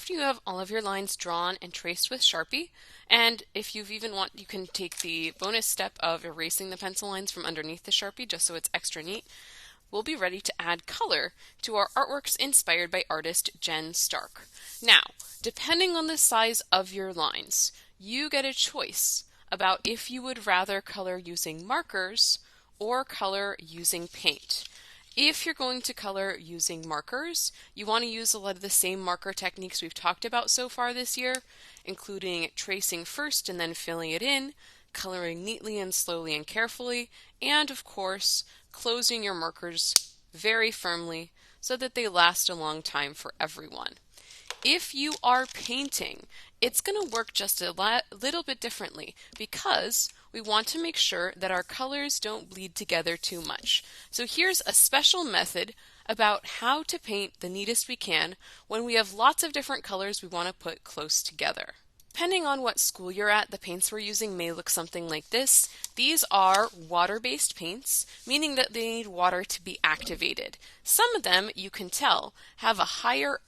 after you have all of your lines drawn and traced with Sharpie, and if you've even want, you can take the bonus step of erasing the pencil lines from underneath the Sharpie just so it's extra neat, we'll be ready to add color to our artworks inspired by artist Jen Stark. Now, depending on the size of your lines, you get a choice about if you would rather color using markers or color using paint. If you're going to color using markers, you want to use a lot of the same marker techniques we've talked about so far this year, including tracing first and then filling it in, coloring neatly and slowly and carefully, and of course, closing your markers very firmly so that they last a long time for everyone. If you are painting, it's going to work just a little bit differently because we want to make sure that our colors don't bleed together too much. So here's a special method about how to paint the neatest we can when we have lots of different colors we want to put close together. Depending on what school you're at, the paints we're using may look something like this. These are water-based paints, meaning that they need water to be activated. Some of them, you can tell, have a higher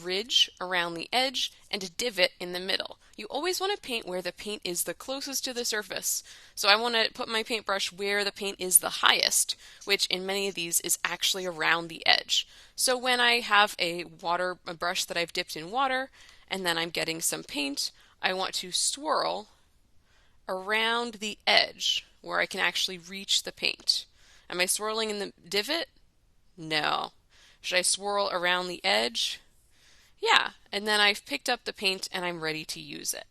ridge around the edge and a divot in the middle. You always want to paint where the paint is the closest to the surface. So I want to put my paintbrush where the paint is the highest, which in many of these is actually around the edge. So when I have a brush that I've dipped in water and then I'm getting some paint, I want to swirl around the edge where I can actually reach the paint. Am I swirling in the divot? No. Should I swirl around the edge? Yeah, and then I've picked up the paint and I'm ready to use it.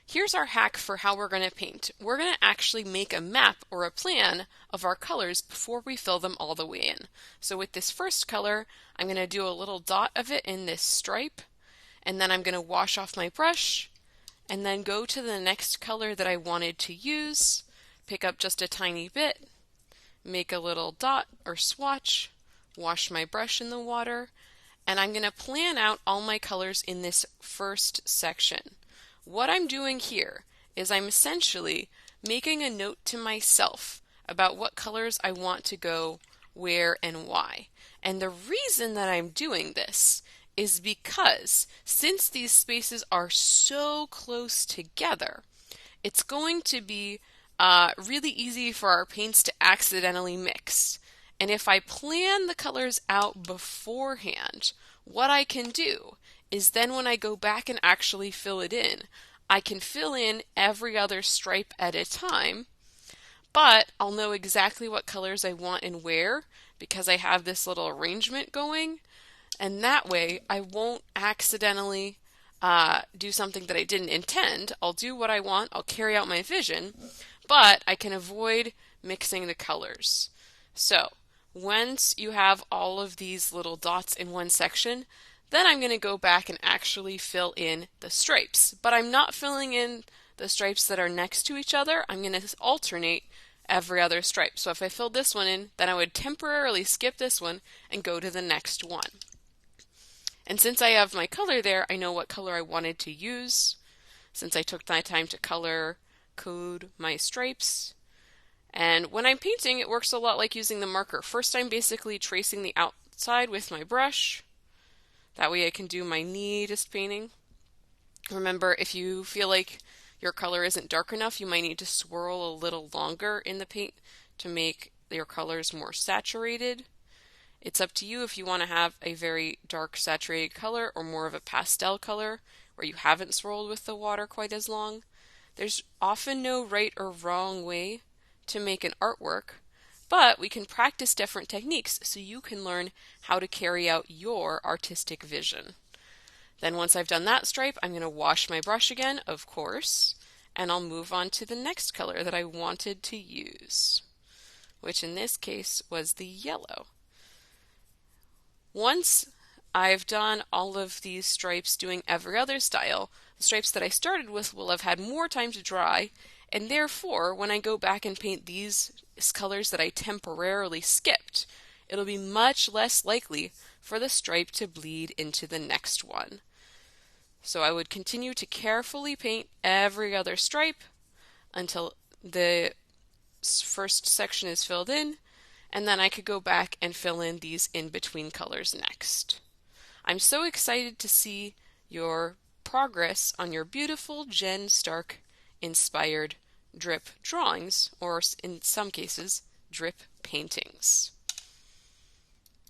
Here's our hack for how we're going to paint. We're going to actually make a map or a plan of our colors before we fill them all the way in. So with this first color, I'm going to do a little dot of it in this stripe, and then I'm going to wash off my brush, and then go to the next color that I wanted to use, pick up just a tiny bit, make a little dot or swatch, wash my brush in the water, and I'm going to plan out all my colors in this first section. What I'm doing here is I'm essentially making a note to myself about what colors I want to go where and why. And the reason that I'm doing this is because since these spaces are so close together, it's going to be really easy for our paints to accidentally mix. And if I plan the colors out beforehand, what I can do is then when I go back and actually fill it in, I can fill in every other stripe at a time, but I'll know exactly what colors I want and where because I have this little arrangement going, and that way I won't accidentally do something that I didn't intend. I'll do what I want, I'll carry out my vision, but I can avoid mixing the colors. So once you have all of these little dots in one section, then I'm going to go back and actually fill in the stripes. But I'm not filling in the stripes that are next to each other. I'm going to alternate every other stripe. So if I filled this one in, then I would temporarily skip this one and go to the next one. And since I have my color there, I know what color I wanted to use. Since I took my time to color code my stripes. And when I'm painting, it works a lot like using the marker. First, I'm basically tracing the outside with my brush. That way I can do my neatest painting. Remember, if you feel like your color isn't dark enough, you might need to swirl a little longer in the paint to make your colors more saturated. It's up to you if you want to have a very dark saturated color or more of a pastel color where you haven't swirled with the water quite as long. There's often no right or wrong way to make an artwork, but we can practice different techniques so you can learn how to carry out your artistic vision. Then once I've done that stripe, I'm going to wash my brush again, of course, and I'll move on to the next color that I wanted to use, which in this case was the yellow. Once I've done all of these stripes doing every other style, the stripes that I started with will have had more time to dry, and therefore when I go back and paint these colors that I temporarily skipped, it'll be much less likely for the stripe to bleed into the next one. So I would continue to carefully paint every other stripe until the first section is filled in, and then I could go back and fill in these in-between colors next. I'm so excited to see your progress on your beautiful Jen Stark inspired drip drawings, or in some cases, drip paintings.